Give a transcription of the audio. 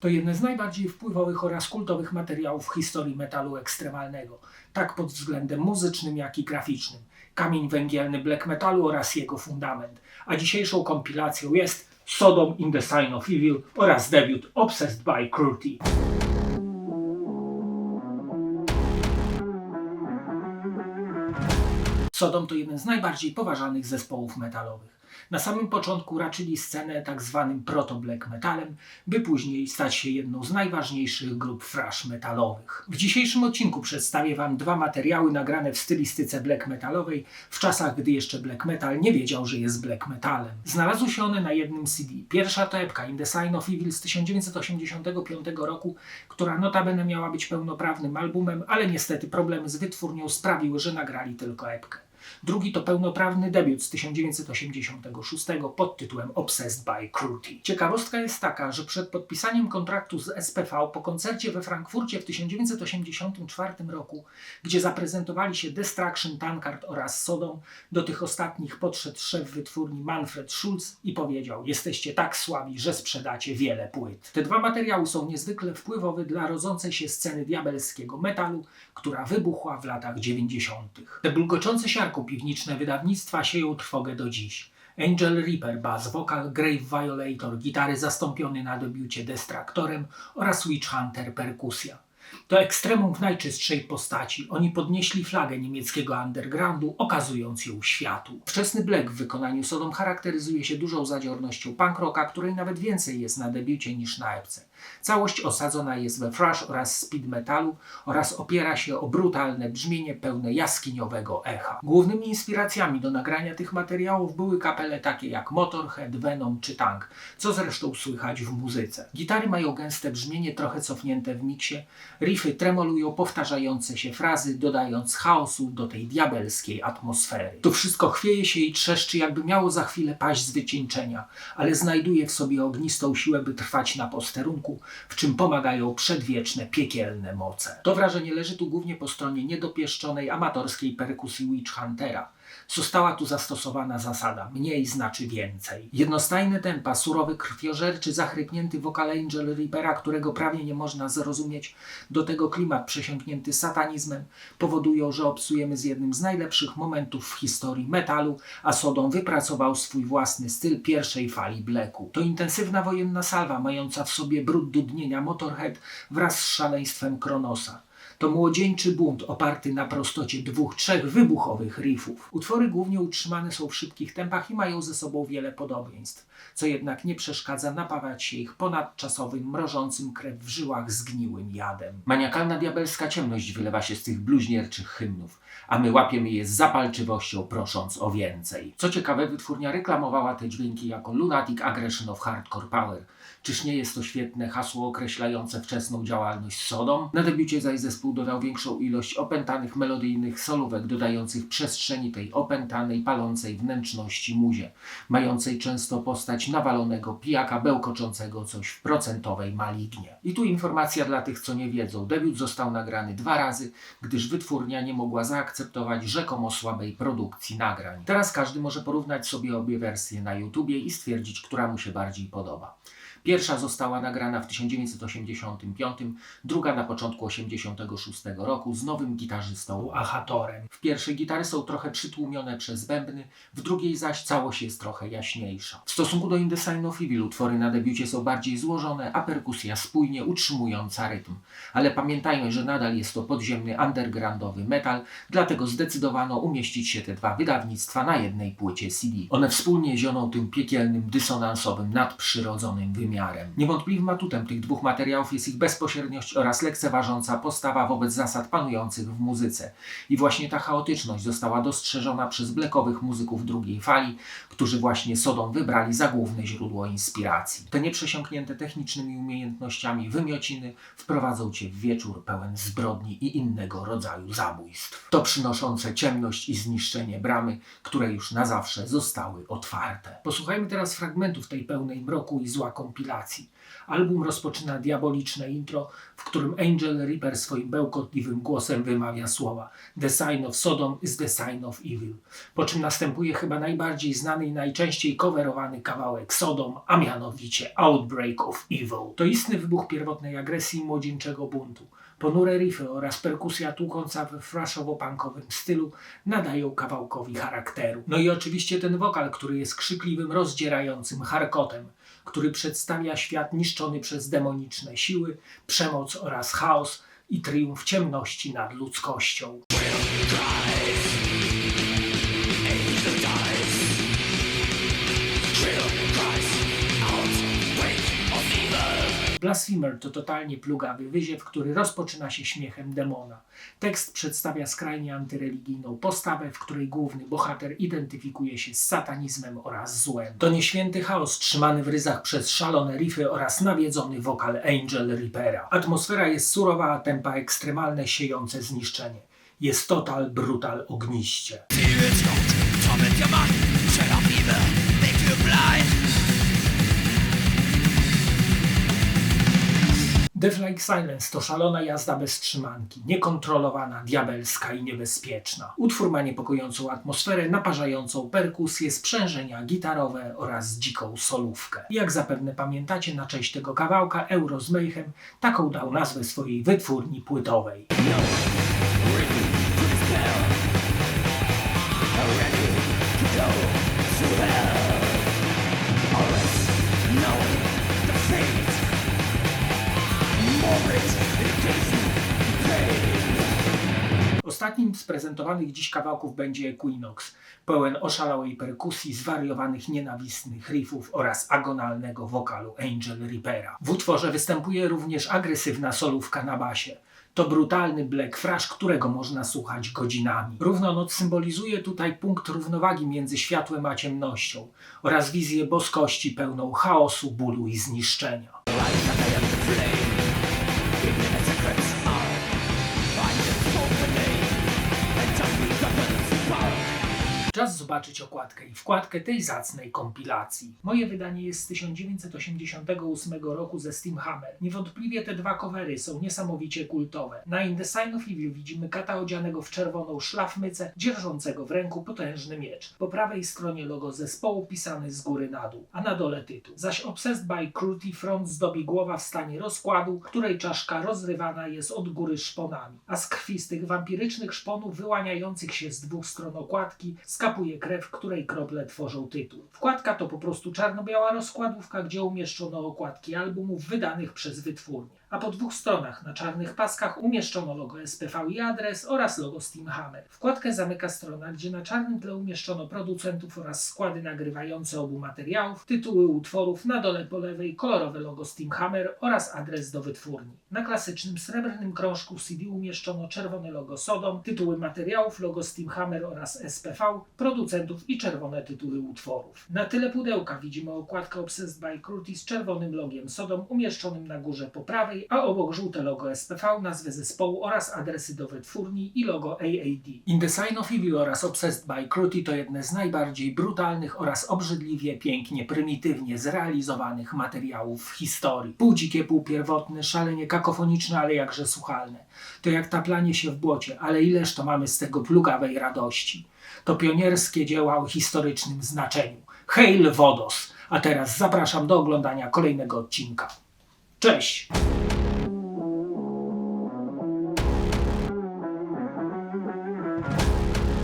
To jeden z najbardziej wpływowych oraz kultowych materiałów w historii metalu ekstremalnego, tak pod względem muzycznym, jak i graficznym. Kamień węgielny black metalu oraz jego fundament. A dzisiejszą kompilacją jest Sodom in the Sign of Evil oraz debiut Obsessed by Cruelty. Sodom to jeden z najbardziej poważanych zespołów metalowych. Na samym początku raczyli scenę tak zwanym proto-black metalem, by później stać się jedną z najważniejszych grup thrash metalowych. W dzisiejszym odcinku przedstawię Wam dwa materiały nagrane w stylistyce black metalowej w czasach, gdy jeszcze black metal nie wiedział, że jest black metalem. Znalazły się one na jednym CD. Pierwsza to epka In the Sign of Evil z 1985 roku, która notabene miała być pełnoprawnym albumem, ale niestety problemy z wytwórnią sprawiły, że nagrali tylko epkę. Drugi to pełnoprawny debiut z 1986 pod tytułem Obsessed by Cruelty. Ciekawostka jest taka, że przed podpisaniem kontraktu z SPV po koncercie we Frankfurcie w 1984 roku, gdzie zaprezentowali się Destruction, Tankard oraz Sodom, do tych ostatnich podszedł szef wytwórni Manfred Schulz i powiedział: jesteście tak słabi, że sprzedacie wiele płyt. Te dwa materiały są niezwykle wpływowe dla rodzącej się sceny diabelskiego metalu, która wybuchła w latach 90. Te bulgoczące siarką piwniczne wydawnictwa sieją trwogę do dziś. Angel Reaper, bass, wokal, Grave Violator, gitary zastąpiony na debiucie Destructorem oraz Witch Hunter, perkusja. To ekstremum w najczystszej postaci. Oni podnieśli flagę niemieckiego undergroundu, okazując ją światu. Wczesny black w wykonaniu Sodom charakteryzuje się dużą zadziornością punk rocka, której nawet więcej jest na debiucie niż na epce. Całość osadzona jest we thrash oraz speed metalu oraz opiera się o brutalne brzmienie pełne jaskiniowego echa. Głównymi inspiracjami do nagrania tych materiałów były kapele takie jak Motorhead, Venom czy Tank, co zresztą słychać w muzyce. Gitary mają gęste brzmienie, trochę cofnięte w miksie, riffy tremolują powtarzające się frazy, dodając chaosu do tej diabelskiej atmosfery. To wszystko chwieje się i trzeszczy, jakby miało za chwilę paść z wycieńczenia, ale znajduje w sobie ognistą siłę, by trwać na posterunku, w czym pomagają przedwieczne, piekielne moce. To wrażenie leży tu głównie po stronie niedopieszczonej, amatorskiej perkusji Witch Huntera. Została tu zastosowana zasada mniej znaczy więcej. Jednostajne tempa, surowy krwiożerczy, zachrypnięty wokal Angel Reapera, którego prawie nie można zrozumieć, do tego klimat przesiąknięty satanizmem, powodują, że obcujemy z jednym z najlepszych momentów w historii metalu, a Sodom wypracował swój własny styl pierwszej fali blacku. To intensywna wojenna salwa, mająca w sobie brud dudnienia Motorhead wraz z szaleństwem Kronosa. To młodzieńczy bunt oparty na prostocie trzech wybuchowych riffów. Utwory głównie utrzymane są w szybkich tempach i mają ze sobą wiele podobieństw, co jednak nie przeszkadza napawać się ich ponadczasowym, mrożącym krew w żyłach zgniłym jadem. Maniakalna diabelska ciemność wylewa się z tych bluźnierczych hymnów, a my łapiemy je z zapalczywością, prosząc o więcej. Co ciekawe, wytwórnia reklamowała te dźwięki jako Lunatic Aggression of Hardcore Power. Czyż nie jest to świetne hasło określające wczesną działalność Sodom? Na debiucie zaś zespół dodał większą ilość opętanych melodyjnych solówek, dodających przestrzeni tej opętanej, palącej wnętrzności muzie, mającej często postać nawalonego pijaka bełkoczącego coś w procentowej malignie. I tu informacja dla tych, co nie wiedzą. Debiut został nagrany 2 razy, gdyż wytwórnia nie mogła zaakceptować rzekomo słabej produkcji nagrań. Teraz każdy może porównać sobie obie wersje na YouTubie i stwierdzić, która mu się bardziej podoba. Pierwsza została nagrana w 1985, druga na początku 1986 roku z nowym gitarzystą Ahatorem. W pierwszej gitary są trochę przytłumione przez bębny, w drugiej zaś całość jest trochę jaśniejsza. W stosunku do In the Sign of Evil utwory na debiucie są bardziej złożone, a perkusja spójnie utrzymująca rytm. Ale pamiętajmy, że nadal jest to podziemny, undergroundowy metal, dlatego zdecydowano umieścić się te dwa wydawnictwa na jednej płycie CD. One wspólnie zioną tym piekielnym, dysonansowym, nadprzyrodzonym wymiarem. Niewątpliwym atutem tych dwóch materiałów jest ich bezpośredniość oraz lekceważąca postawa wobec zasad panujących w muzyce. I właśnie ta chaotyczność została dostrzeżona przez blackowych muzyków drugiej fali, którzy właśnie Sodom wybrali za główne źródło inspiracji. Te nieprzesiąknięte technicznymi umiejętnościami wymiociny wprowadzą Cię w wieczór pełen zbrodni i innego rodzaju zabójstw. To przynoszące ciemność i zniszczenie bramy, które już na zawsze zostały otwarte. Posłuchajmy teraz fragmentów tej pełnej mroku i zła kompilacji kompilacji. Album rozpoczyna diaboliczne intro, w którym Angel Reaper swoim bełkotliwym głosem wymawia słowa "The sign of Sodom is the sign of evil", po czym następuje chyba najbardziej znany i najczęściej coverowany kawałek Sodom, a mianowicie Outbreak of Evil. To istny wybuch pierwotnej agresji i młodzieńczego buntu. Ponure riffy oraz perkusja tłukąca we thrashowo-punkowym stylu nadają kawałkowi charakteru. No i oczywiście ten wokal, który jest krzykliwym, rozdzierającym harkotem, który przedstawia świat niszczony przez demoniczne siły, przemoc oraz chaos i triumf ciemności nad ludzkością. Blasphemer to totalnie plugawy wyziew, który rozpoczyna się śmiechem demona. Tekst przedstawia skrajnie antyreligijną postawę, w której główny bohater identyfikuje się z satanizmem oraz złem. To nieświęty chaos trzymany w ryzach przez szalone riffy oraz nawiedzony wokal Angel Reapera. Atmosfera jest surowa, a tempa ekstremalne, siejące zniszczenie. Jest total, brutal, ogniście. Death Like Silence to szalona jazda bez trzymanki, niekontrolowana, diabelska i niebezpieczna. Utwór ma niepokojącą atmosferę, naparzającą perkusję, sprzężenia gitarowe oraz dziką solówkę. Jak zapewne pamiętacie, na cześć tego kawałka Euro z Mayhem taką dał nazwę swojej wytwórni płytowej. Ostatnim z prezentowanych dziś kawałków będzie Equinox, pełen oszalałej perkusji, zwariowanych, nienawistnych riffów oraz agonalnego wokalu Angel Reapera. W utworze występuje również agresywna solówka na basie. To brutalny black thrash, którego można słuchać godzinami. Równonoc symbolizuje tutaj punkt równowagi między światłem a ciemnością oraz wizję boskości pełną chaosu, bólu i zniszczenia. Czas zobaczyć okładkę i wkładkę tej zacnej kompilacji. Moje wydanie jest z 1988 roku ze Steamhammer. Niewątpliwie te dwa covery są niesamowicie kultowe. Na In the Sign of Evil widzimy kata odzianego w czerwoną szlafmycę, dzierżącego w ręku potężny miecz. Po prawej stronie logo zespołu pisany z góry na dół, a na dole tytuł. Zaś Obsessed by Cruelty front zdobi głowa w stanie rozkładu, której czaszka rozrywana jest od góry szponami, a z krwistych, wampirycznych szponów wyłaniających się z dwóch stron okładki skapuje krew, której krople tworzą tytuł. Wkładka to po prostu czarno-biała rozkładówka, gdzie umieszczono okładki albumów wydanych przez wytwórnię. A po dwóch stronach na czarnych paskach umieszczono logo SPV i adres oraz logo Steamhammer. Wkładkę zamyka strona, gdzie na czarnym tle umieszczono producentów oraz składy nagrywające obu materiałów, tytuły utworów, na dole po lewej kolorowe logo Steamhammer oraz adres do wytwórni. Na klasycznym srebrnym krążku CD umieszczono czerwone logo Sodom, tytuły materiałów, logo Steamhammer oraz SPV, producentów i czerwone tytuły utworów. Na tyle pudełka widzimy okładkę Obsessed by Cruelty z czerwonym logiem Sodom umieszczonym na górze po prawej, a obok żółte logo SPV, nazwę zespołu oraz adresy do wytwórni i logo AAD. In the Sign of Evil oraz Obsessed by Cruelty to jedne z najbardziej brutalnych oraz obrzydliwie, pięknie, prymitywnie zrealizowanych materiałów w historii. Pół dzikie, pół pierwotne, szalenie kakofoniczne, ale jakże słuchalne. To jak taplanie się w błocie, ale ileż to mamy z tego plugawej radości. To pionierskie dzieła o historycznym znaczeniu. Hail Vodos! A teraz zapraszam do oglądania kolejnego odcinka. Cześć!